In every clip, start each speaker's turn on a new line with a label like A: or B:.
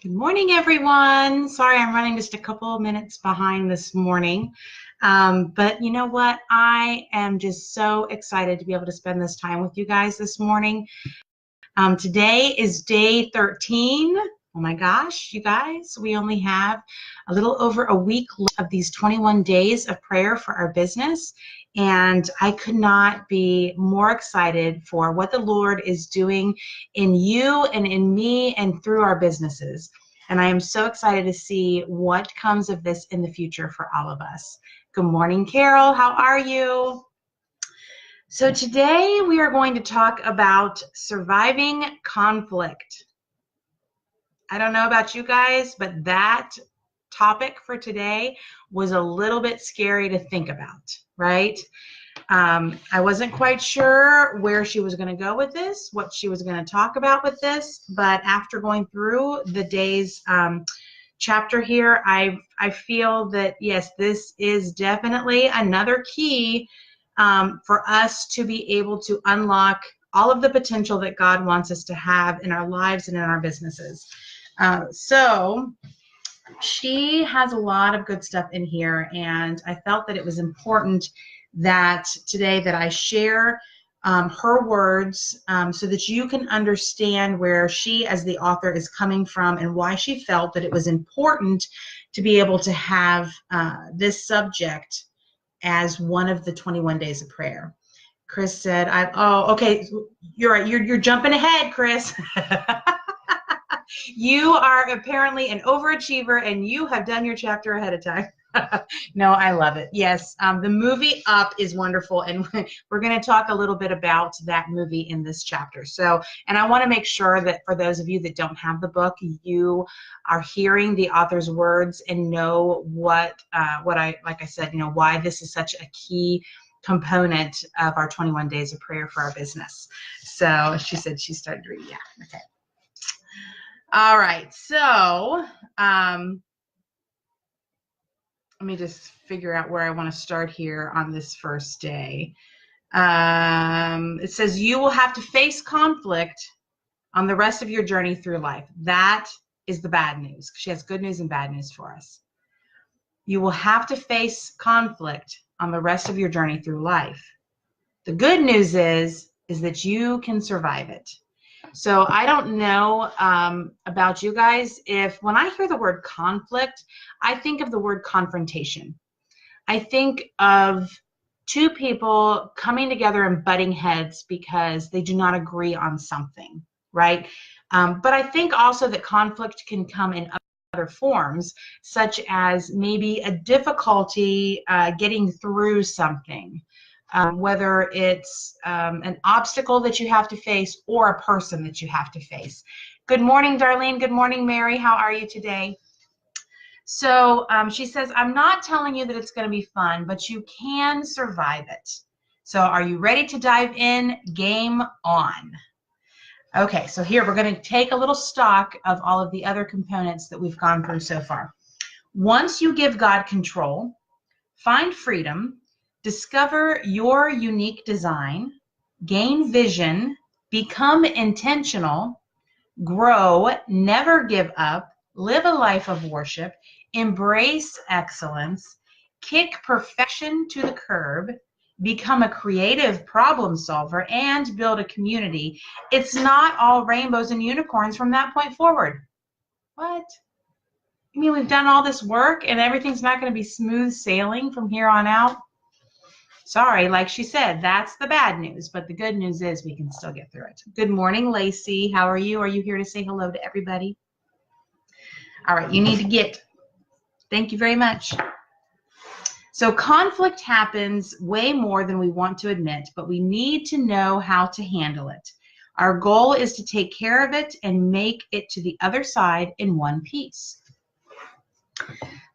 A: Good morning, everyone. Sorry, I'm running just a couple of minutes behind this morning. But you know what? I am just so excited to be able to spend this time with you guys this morning. Today is day 13. Oh my gosh, you guys, we only have a little over a week of these 21 days of prayer for our business. And I could not be more excited for what the Lord is doing in you and in me and through our businesses. And I am so excited to see what comes of this in the future for all of us. Good morning, Carol. How are you? So today we are going to talk about surviving conflict. I don't know about you guys, but that topic for today was a little bit scary to think about, right? I wasn't quite sure where she was going to go with this, what she was going to talk about with this, but after going through the day's chapter here, I feel that, yes, this is definitely another key for us to be able to unlock all of the potential that God wants us to have in our lives and in our businesses. So she has a lot of good stuff in here, and I felt that it was important that today that I share her words so that you can understand where she as the author is coming from and why she felt that it was important to be able to have this subject as one of the 21 days of prayer. Chris said, okay, you're right. You're jumping ahead, Chris. You are apparently an overachiever and you have done your chapter ahead of time. No, I love it. Yes, the movie Up is wonderful, and we're going to talk a little bit about that movie in this chapter. So, and I want to make sure that for those of you that don't have the book, you are hearing the author's words and know what like I said, why this is such a key component of our 21 days of prayer for our business. So she said she started to read. Yeah, okay. All right, so let me just figure out where I want to start here on this first day. It says you will have to face conflict on the rest of your journey through life. That is the bad news. She has good news and bad news for us. You will have to face conflict on the rest of your journey through life. The good news is that you can survive it. So I don't know about you guys. If when I hear the word conflict, I think of the word confrontation. I think of two people coming together and butting heads because they do not agree on something, right? But I think also that conflict can come in other forms, such as maybe a difficulty getting through something. Whether it's an obstacle that you have to face or a person that you have to face. Good morning, Darlene. Good morning, Mary. How are you today? So she says, I'm not telling you that it's going to be fun, but you can survive it. So are you ready to dive in? Game on. Okay, so here we're going to take a little stock of all of the other components that we've gone through so far. Once you give God control, find freedom, discover your unique design, gain vision, become intentional, grow, never give up, live a life of worship, embrace excellence, kick perfection to the curb, become a creative problem solver, and build a community. It's not all rainbows and unicorns from that point forward. What? You mean we've done all this work and everything's not going to be smooth sailing from here on out? Sorry, like she said, that's the bad news, but the good news is we can still get through it. Good morning, Lacey. How are you? Are you here to say hello to everybody? All right, you need to get. Thank you very much. So conflict happens way more than we want to admit, but we need to know how to handle it. Our goal is to take care of it and make it to the other side in one piece.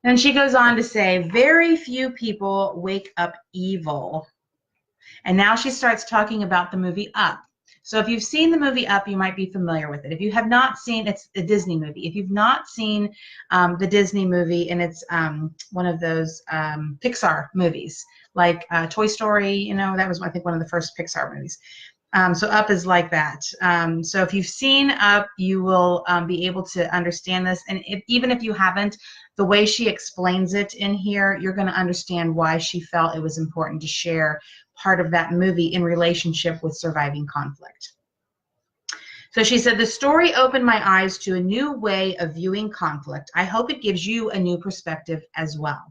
A: And she goes on to say, very few people wake up evil. And now she starts talking about the movie Up. So if you've seen the movie Up, you might be familiar with it. If you have not seen, it's a Disney movie. If you've not seen the Disney movie, and it's one of those Pixar movies, like Toy Story, that was, I think, one of the first Pixar movies. So Up is like that. So if you've seen Up, you will be able to understand this. And even if you haven't, the way she explains it in here, you're going to understand why she felt it was important to share part of that movie in relationship with surviving conflict. So she said, the story opened my eyes to a new way of viewing conflict. I hope it gives you a new perspective as well.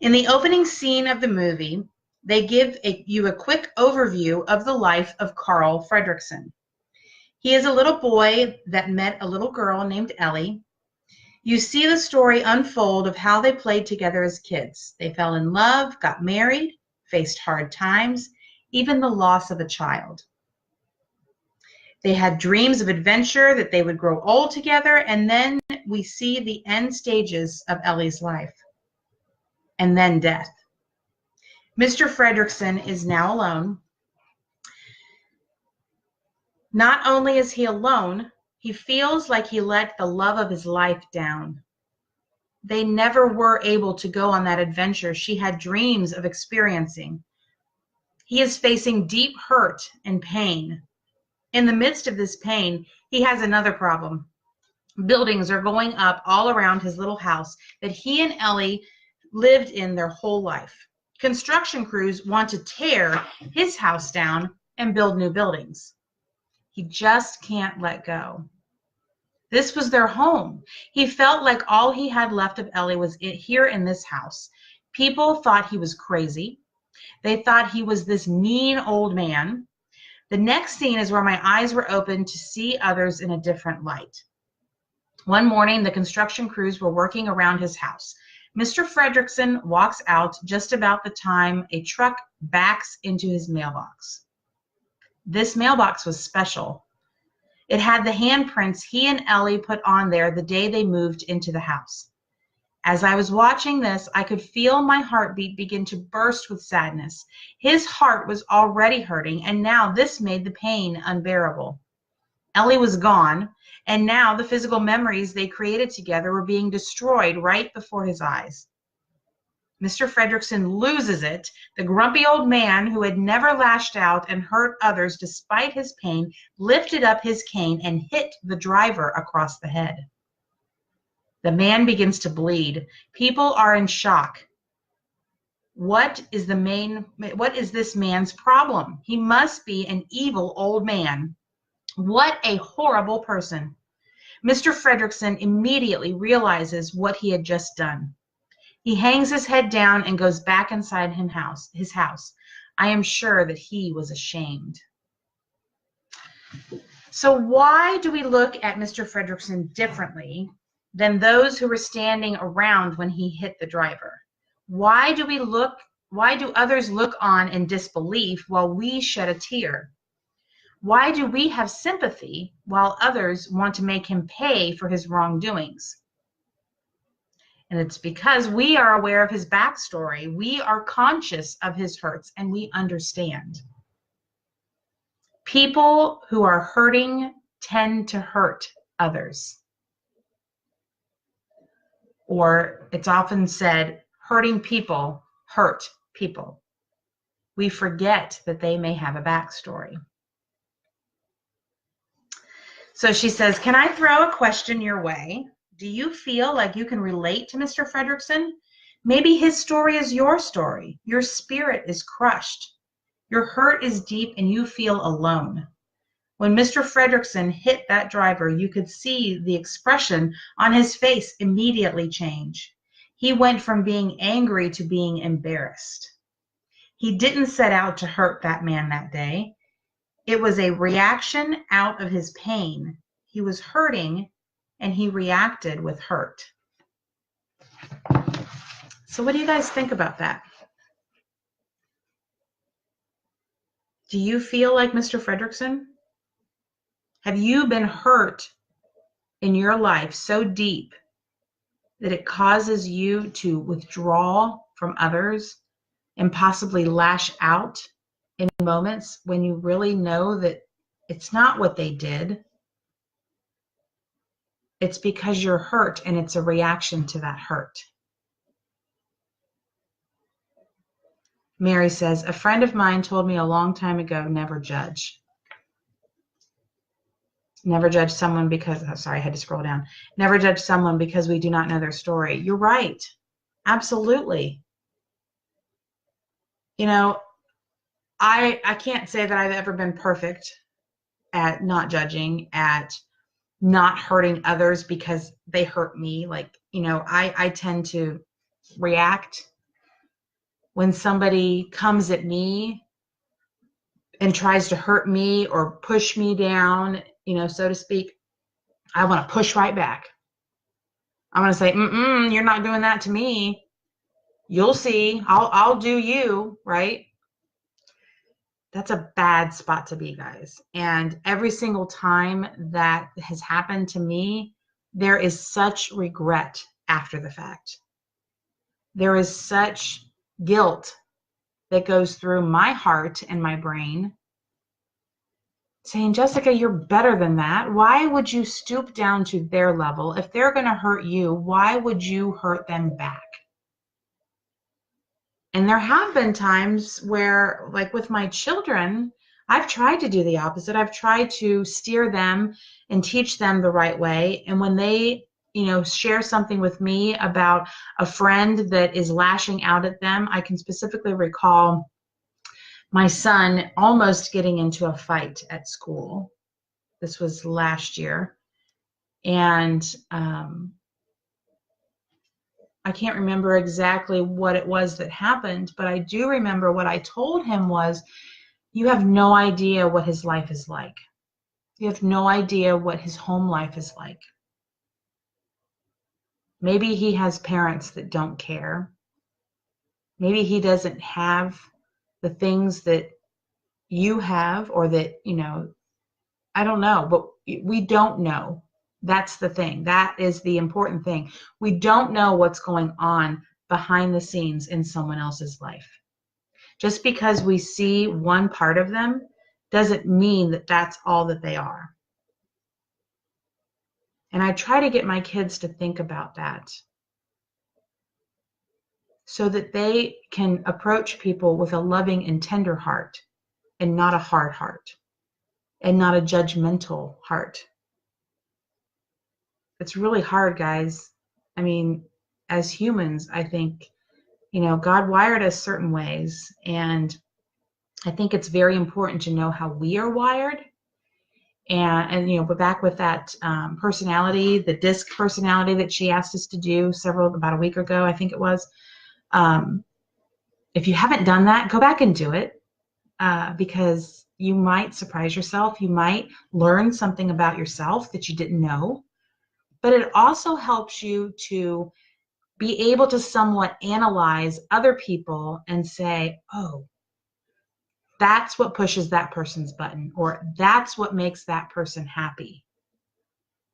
A: In the opening scene of the movie, they give you a quick overview of the life of Carl Fredricksen. He is a little boy that met a little girl named Ellie. You see the story unfold of how they played together as kids. They fell in love, got married, faced hard times, even the loss of a child. They had dreams of adventure, that they would grow old together, and then we see the end stages of Ellie's life, and then death. Mr. Fredricksen is now alone. Not only is he alone, he feels like he let the love of his life down. They never were able to go on that adventure she had dreams of experiencing. He is facing deep hurt and pain. In the midst of this pain, he has another problem. Buildings are going up all around his little house that he and Ellie lived in their whole life. Construction crews want to tear his house down and build new buildings. He just can't let go. This was their home. He felt like all he had left of Ellie was here in this house. People thought he was crazy. They thought he was this mean old man. The next scene is where my eyes were opened to see others in a different light. One morning, the construction crews were working around his house. Mr. Fredricksen walks out just about the time a truck backs into his mailbox. This mailbox was special. It had the handprints he and Ellie put on there the day they moved into the house. As I was watching this, I could feel my heartbeat begin to burst with sadness. His heart was already hurting, and now this made the pain unbearable. Ellie was gone, and now the physical memories they created together were being destroyed right before his eyes. Mr. Fredricksen loses it. The grumpy old man who had never lashed out and hurt others despite his pain lifted up his cane and hit the driver across the head. The man begins to bleed. People are in shock. What is this man's problem? He must be an evil old man. What a horrible person. Mr. Fredricksen immediately realizes what he had just done. He hangs his head down and goes back inside his house. I am sure that he was ashamed. So why do we look at Mr. Fredricksen differently than those who were standing around when he hit the driver? Why do others look on in disbelief while we shed a tear? Why do we have sympathy while others want to make him pay for his wrongdoings? And it's because we are aware of his backstory. We are conscious of his hurts, and we understand. People who are hurting tend to hurt others. Or it's often said, hurting people hurt people. We forget that they may have a backstory. So she says, can I throw a question your way? Do you feel like you can relate to Mr. Fredricksen? Maybe his story is your story. Your spirit is crushed. Your hurt is deep and you feel alone. When Mr. Fredricksen hit that driver, you could see the expression on his face immediately change. He went from being angry to being embarrassed. He didn't set out to hurt that man that day. It was a reaction out of his pain. He was hurting, and he reacted with hurt. So what do you guys think about that? Do you feel like Mr. Fredricksen? Have you been hurt in your life so deep that it causes you to withdraw from others and possibly lash out in moments when you really know that it's not what they did? It's because you're hurt and it's a reaction to that hurt. Mary says, a friend of mine told me a long time ago, never judge. Never judge someone because, oh, sorry, I had to scroll down. Never judge someone because we do not know their story. You're right. Absolutely. You know, I can't say that I've ever been perfect at not judging, at not hurting others because they hurt me. Like, you know, I tend to react when somebody comes at me and tries to hurt me or push me down, you know, so to speak. I want to push right back. I want to say, you're not doing that to me. You'll see. I'll do you, right? That's a bad spot to be, guys. And every single time that has happened to me, there is such regret after the fact. There is such guilt that goes through my heart and my brain saying, Jessica, you're better than that. Why would you stoop down to their level? If they're going to hurt you, why would you hurt them back? And there have been times where, like with my children, I've tried to do the opposite. I've tried to steer them and teach them the right way. And when they, you know, share something with me about a friend that is lashing out at them, I can specifically recall my son almost getting into a fight at school. This was last year. And I can't remember exactly what it was that happened, but I do remember what I told him was, you have no idea what his life is like. You have no idea what his home life is like. Maybe he has parents that don't care. Maybe he doesn't have the things that you have, or that, you know, I don't know, but we don't know. That's the thing. That is the important thing. We don't know what's going on behind the scenes in someone else's life. Just because we see one part of them doesn't mean that that's all that they are. And I try to get my kids to think about that so that they can approach people with a loving and tender heart, and not a hard heart, and not a judgmental heart. It's really hard, guys. I mean, as humans, I think, you know, God wired us certain ways, and I think it's very important to know how we are wired. And you know, but back with that personality, the DISC personality that she asked us to do about a week ago, I think it was. If you haven't done that, go back and do it, because you might surprise yourself. You might learn something about yourself that you didn't know. But it also helps you to be able to somewhat analyze other people and say, oh, that's what pushes that person's button, or that's what makes that person happy,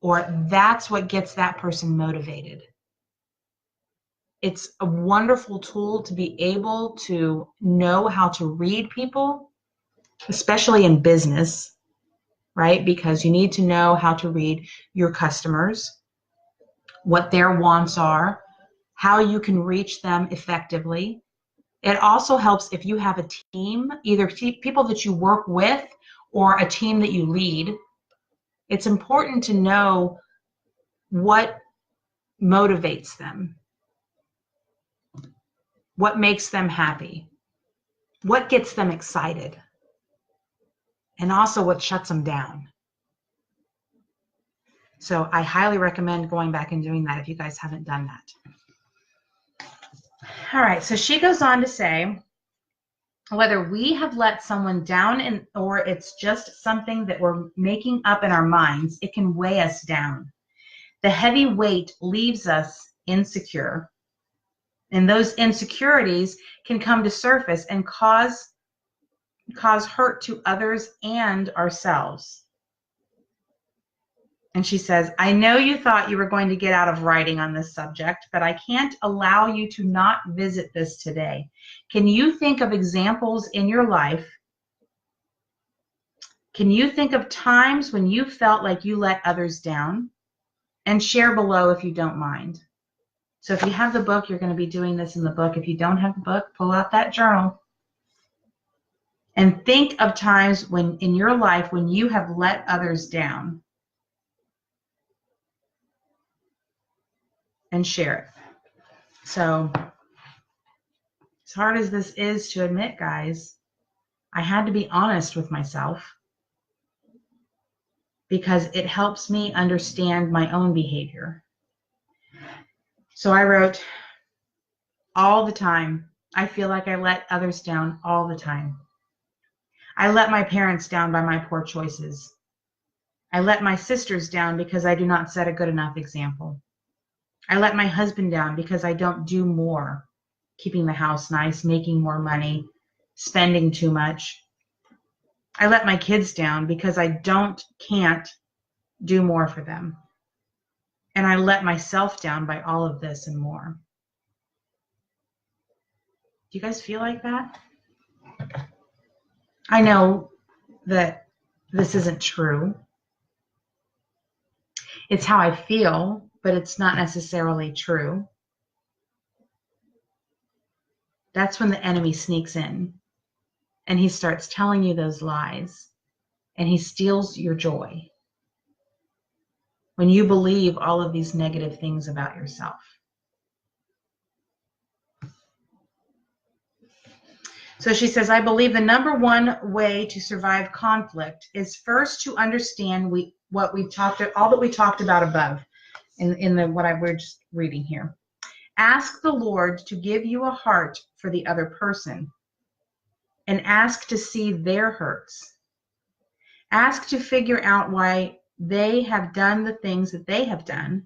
A: or that's what gets that person motivated. It's a wonderful tool to be able to know how to read people, especially in business, right? Because you need to know how to read your customers, what their wants are, how you can reach them effectively. It also helps if you have a team, either people that you work with or a team that you lead. It's important to know what motivates them, what makes them happy, what gets them excited, and also what shuts them down. So I highly recommend going back and doing that if you guys haven't done that. All right, so she goes on to say, whether we have let someone down or it's just something that we're making up in our minds, it can weigh us down. The heavy weight leaves us insecure, and those insecurities can come to surface and cause hurt to others and ourselves. And she says, I know you thought you were going to get out of writing on this subject, but I can't allow you to not visit this today. Can you think of examples in your life? Can you think of times when you felt like you let others down? And share below if you don't mind. So if you have the book, you're going to be doing this in the book. If you don't have the book, pull out that journal And think of times when in your life when you have let others down, and share it. So, as hard as this is to admit, guys, I had to be honest with myself because it helps me understand my own behavior. So I wrote, all the time, I feel like I let others down all the time. I let my parents down by my poor choices. I let my sisters down because I do not set a good enough example. I let my husband down because I don't do more, keeping the house nice, making more money, spending too much. I let my kids down because I can't do more for them. And I let myself down by all of this and more. Do you guys feel like that? I know that this isn't true. It's how I feel, but it's not necessarily true. That's when the enemy sneaks in and he starts telling you those lies and he steals your joy when you believe all of these negative things about yourself. So she says, I believe the number one way to survive conflict is first to understand all that we talked about above in what we're just reading here. Ask the Lord to give you a heart for the other person and ask to see their hurts. Ask to figure out why they have done the things that they have done.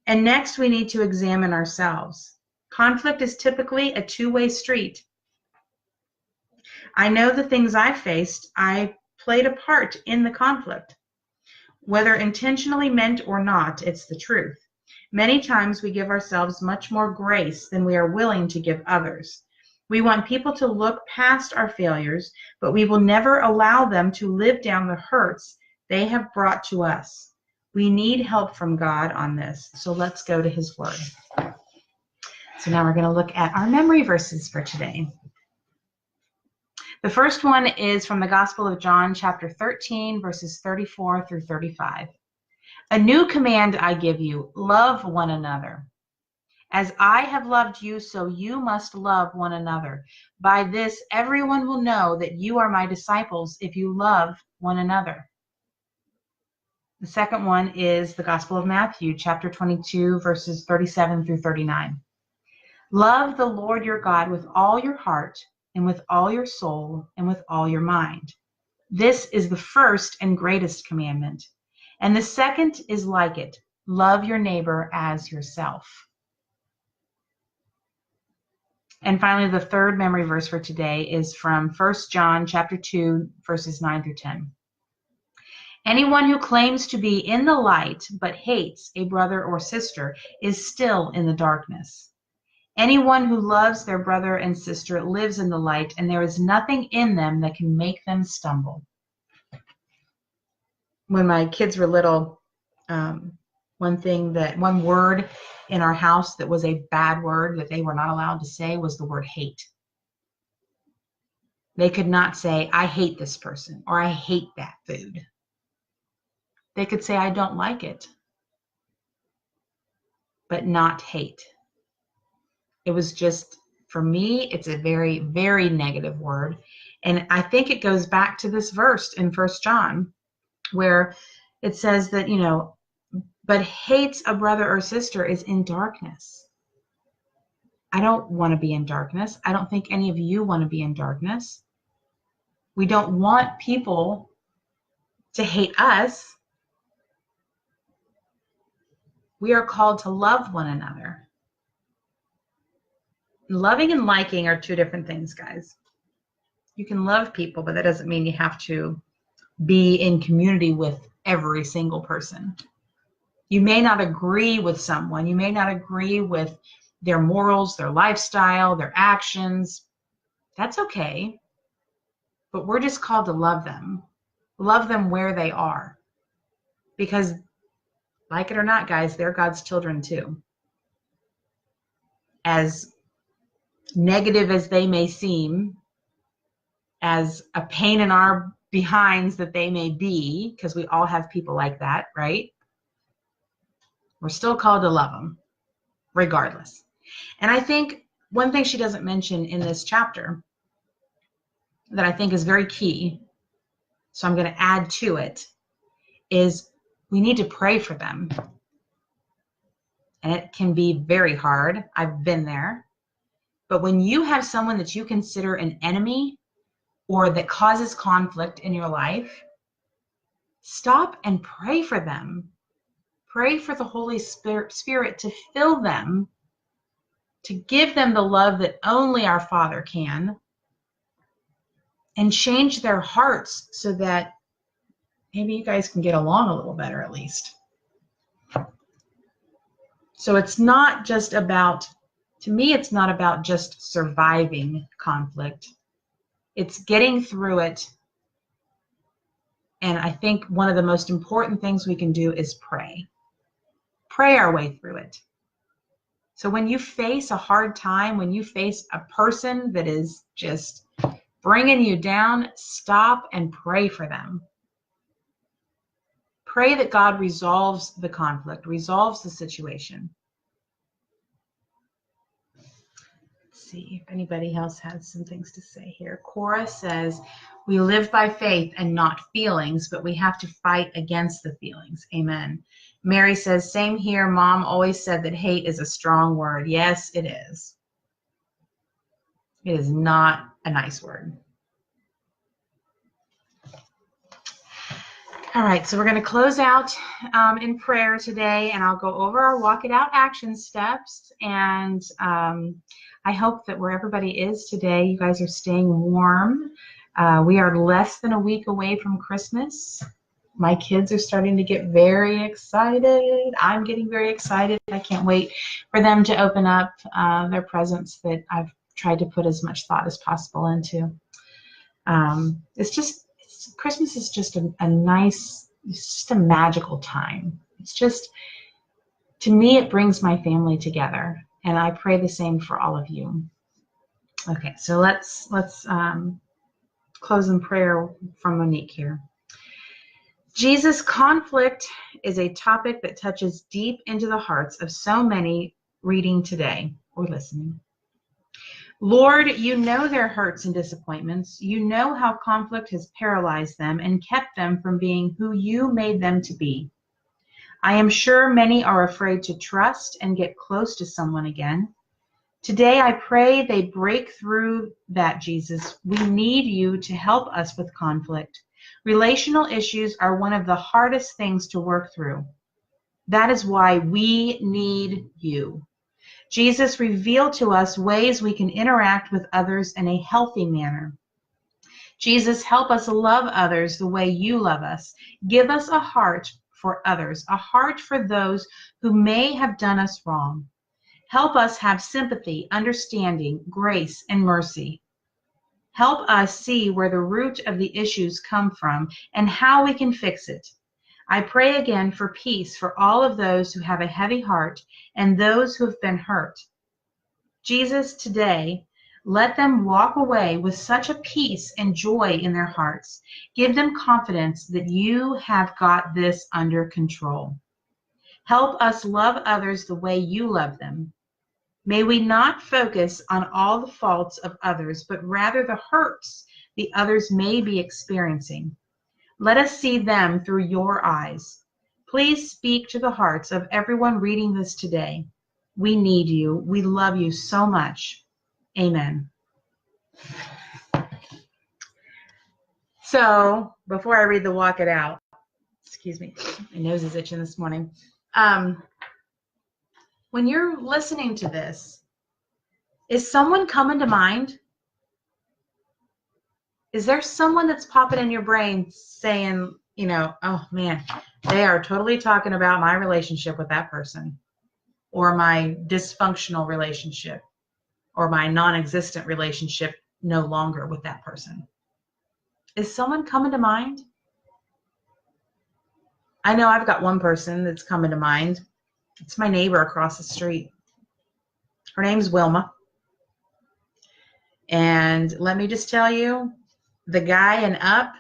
A: And next, we need to examine ourselves. Conflict is typically a two-way street. I know the things I faced, I played a part in the conflict. Whether intentionally meant or not, it's the truth. Many times we give ourselves much more grace than we are willing to give others. We want people to look past our failures, but we will never allow them to live down the hurts they have brought to us. We need help from God on this, so let's go to His Word. So now we're going to look at our memory verses for today. The first one is from the Gospel of John, chapter 13, verses 34 through 35. A new command I give you, love one another. As I have loved you, so you must love one another. By this, everyone will know that you are my disciples if you love one another. The second one is the Gospel of Matthew, chapter 22, verses 37 through 39. Love the Lord your God with all your heart, and with all your soul, and with all your mind. This is the first and greatest commandment. And the second is like it. Love your neighbor as yourself. And finally, the third memory verse for today is from 1 John chapter 2, verses 9 through 10. Anyone who claims to be in the light but hates a brother or sister is still in the darkness. Anyone who loves their brother and sister lives in the light, and there is nothing in them that can make them stumble. When my kids were little, one word in our house that was a bad word that they were not allowed to say was the word hate. They could not say, I hate this person, or I hate that food. They could say, I don't like it, but not hate. It was just, for me, it's a very, very negative word. And I think it goes back to this verse in 1 John, where it says that, but hates a brother or sister is in darkness. I don't want to be in darkness. I don't think any of you want to be in darkness. We don't want people to hate us. We are called to love one another. Loving and liking are two different things, guys. You can love people, but that doesn't mean you have to be in community with every single person. You may not agree with someone. You may not agree with their morals, their lifestyle, their actions. That's okay. But we're just called to love them. Love them where they are. Because, like it or not, guys, they're God's children too. As negative as they may seem, as a pain in our behinds that they may be, because we all have people like that, right? We're still called to love them regardless. And I think one thing she doesn't mention in this chapter that I think is very key, so I'm going to add to it, is we need to pray for them. And it can be very hard. I've been there. But when you have someone that you consider an enemy or that causes conflict in your life, stop and pray for them. Pray for the Holy Spirit to fill them, to give them the love that only our Father can, and change their hearts so that maybe you guys can get along a little better at least. So it's not just about, to me, it's not about just surviving conflict. It's getting through it. And I think one of the most important things we can do is pray. Pray our way through it. So when you face a hard time, when you face a person that is just bringing you down, stop and pray for them. Pray that God resolves the conflict, resolves the situation. Let's see if anybody else has some things to say here. Cora says, we live by faith and not feelings, but we have to fight against the feelings. Amen. Mary says, same here. Mom always said that hate is a strong word. Yes, it is. It is not a nice word. All right, so we're going to close out in prayer today, and I'll go over our Walk It Out action steps. And I hope that where everybody is today, you guys are staying warm. We are less than a week away from Christmas. My kids are starting to get very excited. I'm getting very excited. I can't wait for them to open up their presents that I've tried to put as much thought as possible into. Christmas is just a nice, it's just a magical time. It's just, to me, it brings my family together, and I pray the same for all of you. Okay, so let's close in prayer from Monique here. Jesus, conflict is a topic that touches deep into the hearts of so many reading today or listening. Lord, you know their hurts and disappointments. You know how conflict has paralyzed them and kept them from being who you made them to be. I am sure many are afraid to trust and get close to someone again. Today, I pray they break through that, Jesus. We need you to help us with conflict. Relational issues are one of the hardest things to work through. That is why we need you. Jesus, reveal to us ways we can interact with others in a healthy manner. Jesus, help us love others the way you love us. Give us a heart for others, a heart for those who may have done us wrong. Help us have sympathy, understanding, grace, and mercy. Help us see where the root of the issues come from and how we can fix it. I pray again for peace for all of those who have a heavy heart and those who have been hurt. Jesus, today, let them walk away with such a peace and joy in their hearts. Give them confidence that you have got this under control. Help us love others the way you love them. May we not focus on all the faults of others, but rather the hurts the others may be experiencing. Let us see them through your eyes. Please speak to the hearts of everyone reading this today. We need you. We love you so much. Amen. So, before I read the Walk It Out, excuse me, my nose is itching this morning. When you're listening to this, is someone coming to mind? Is there someone that's popping in your brain saying, you know, oh man, they are totally talking about my relationship with that person, or my dysfunctional relationship, or my non-existent relationship no longer with that person? Is someone coming to mind? I know I've got one person that's coming to mind. It's my neighbor across the street. Her name's Wilma. And let me just tell you, The guy and up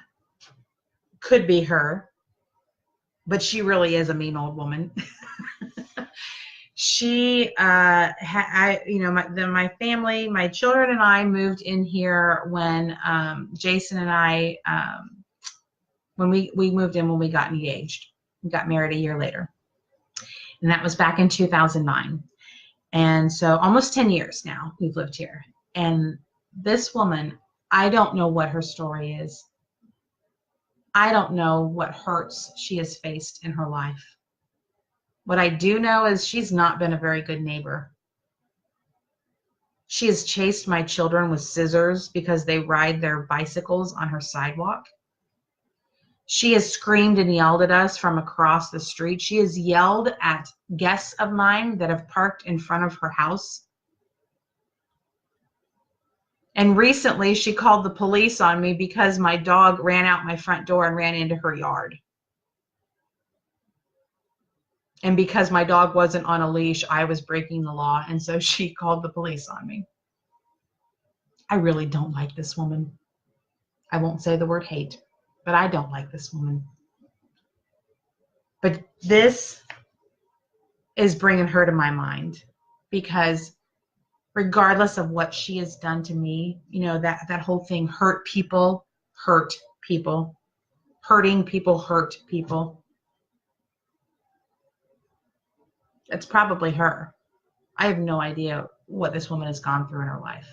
A: could be her, but she really is a mean old woman. She, my family, my children and I moved in here when Jason and I, when we moved in when we got engaged. We got married a year later. And that was back in 2009. And so almost 10 years now we've lived here. And this woman, I don't know what her story is. I don't know what hurts she has faced in her life. What I do know is she's not been a very good neighbor. She has chased my children with scissors because they ride their bicycles on her sidewalk. She has screamed and yelled at us from across the street. She has yelled at guests of mine that have parked in front of her house. And recently she called the police on me because my dog ran out my front door and ran into her yard. And because my dog wasn't on a leash, I was breaking the law. And so she called the police on me. I really don't like this woman. I won't say the word hate, but I don't like this woman. But this is bringing her to my mind, because regardless of what she has done to me, you know, that whole thing, hurt people, hurting people, hurt people. It's probably her. I have no idea what this woman has gone through in her life.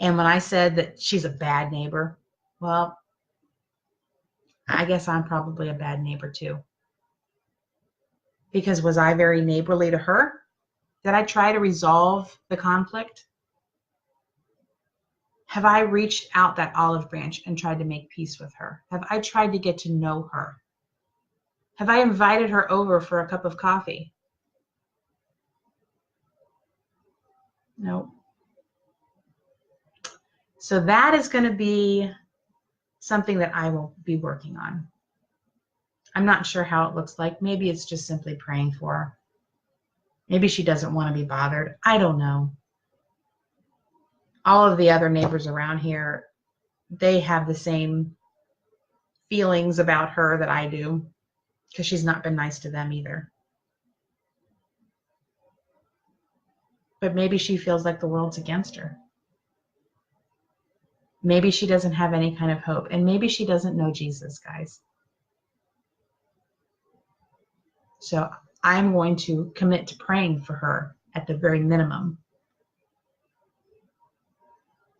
A: And when I said that she's a bad neighbor, well, I guess I'm probably a bad neighbor too. Because was I very neighborly to her? Did I try to resolve the conflict? Have I reached out that olive branch and tried to make peace with her? Have I tried to get to know her? Have I invited her over for a cup of coffee? No. So that is going to be something that I will be working on. I'm not sure how it looks like. Maybe it's just simply praying for her. Maybe she doesn't want to be bothered. I don't know. All of the other neighbors around here, they have the same feelings about her that I do, because she's not been nice to them either. But maybe she feels like the world's against her. Maybe she doesn't have any kind of hope. And maybe she doesn't know Jesus, guys. So I'm going to commit to praying for her at the very minimum.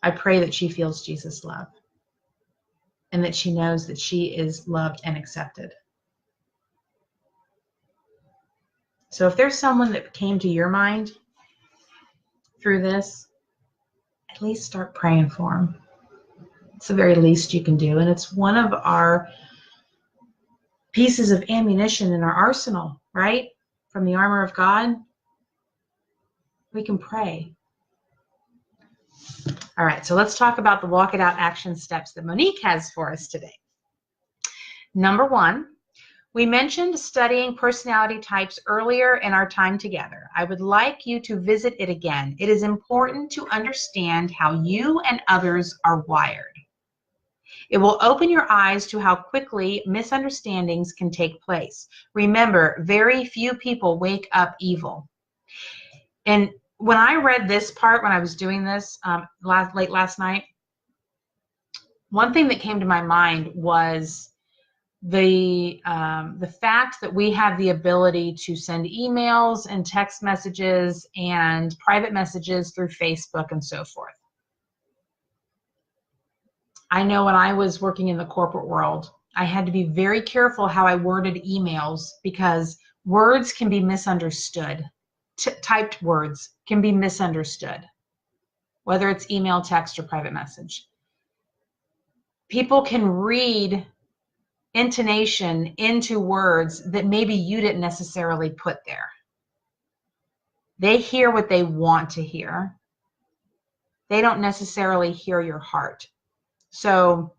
A: I pray that she feels Jesus' love and that she knows that she is loved and accepted. So if there's someone that came to your mind through this, at least start praying for them. It's the very least you can do. And it's one of our pieces of ammunition in our arsenal, right? From the armor of God. We can pray. All right, so let's talk about the Walk It Out action steps that Monique has for us today. Number 1, we mentioned studying personality types earlier in our time together. I would like you to visit it again. It is important to understand how you and others are wired. It will open your eyes to how quickly misunderstandings can take place. Remember, very few people wake up evil. And when I read this part, when I was doing this late last night, one thing that came to my mind was the fact that we have the ability to send emails and text messages and private messages through Facebook and so forth. I know when I was working in the corporate world, I had to be very careful how I worded emails, because words can be misunderstood. Typed words can be misunderstood, whether it's email, text, or private message. People can read intonation into words that maybe you didn't necessarily put there. They hear what they want to hear. They don't necessarily hear your heart. So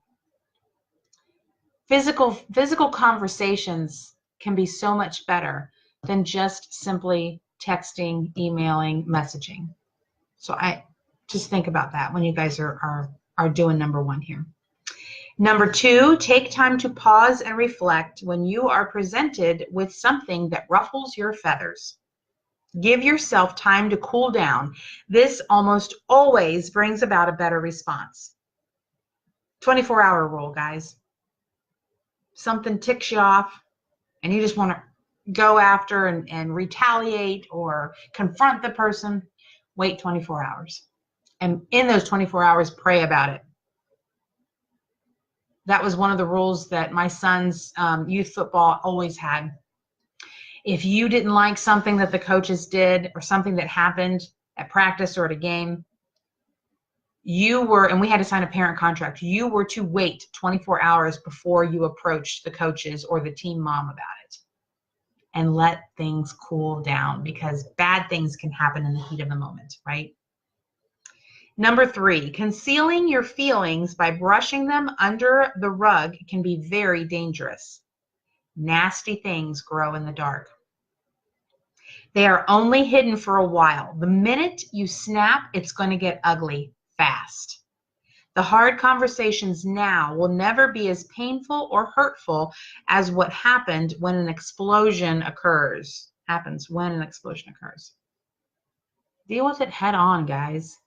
A: physical conversations can be so much better than just simply texting, emailing, messaging. So I just think about that when you guys are are doing number one here. Number two, take time to pause and reflect when you are presented with something that ruffles your feathers. Give yourself time to cool down. This almost always brings about a better response. 24-hour rule, guys. Something ticks you off and you just want to go after and retaliate or confront the person. Wait 24 hours. And in those 24 hours, pray about it. That was one of the rules that my son's youth football always had. If you didn't like something that the coaches did or something that happened at practice or at a game, you were, and we had to sign a parent contract, you were to wait 24 hours before you approached the coaches or the team mom about it and let things cool down, because bad things can happen in the heat of the moment, right? Number three, concealing your feelings by brushing them under the rug can be very dangerous. Nasty things grow in the dark. They are only hidden for a while. The minute you snap, it's going to get ugly fast. The hard conversations now will never be as painful or hurtful as what happened when an explosion occurs. Deal with it head on, guys.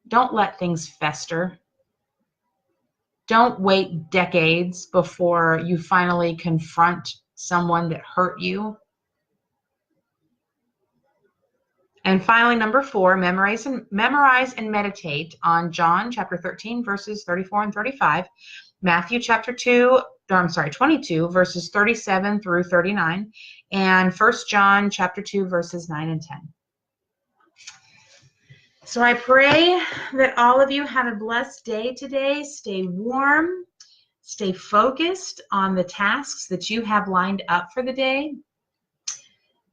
A: Don't let things fester. Don't wait decades before you finally confront someone that hurt you. And finally, number four, memorize and meditate on John chapter 13, verses 34 and 35, Matthew chapter 22, verses 37 through 39, and 1 John chapter 2, verses 9 and 10. So I pray that all of you have a blessed day today. Stay warm, stay focused on the tasks that you have lined up for the day.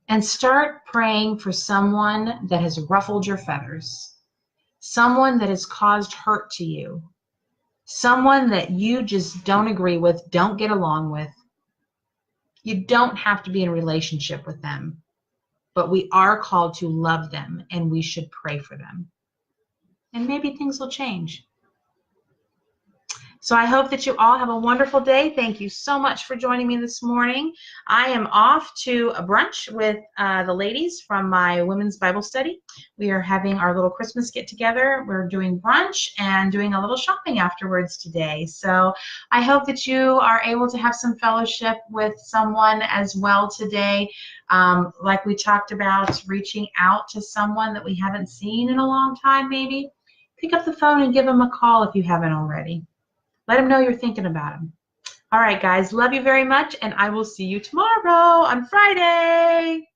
A: And start praying for someone that has ruffled your feathers, someone that has caused hurt to you, someone that you just don't agree with, don't get along with. You don't have to be in a relationship with them, but we are called to love them, and we should pray for them. And maybe things will change. So I hope that you all have a wonderful day. Thank you so much for joining me this morning. I am off to a brunch with the ladies from my women's Bible study. We are having our little Christmas get-together. We're doing brunch and doing a little shopping afterwards today. So I hope that you are able to have some fellowship with someone as well today. Like we talked about, reaching out to someone that we haven't seen in a long time maybe. Pick up the phone and give them a call if you haven't already. Let them know you're thinking about them. All right, guys. Love you very much, and I will see you tomorrow on Friday.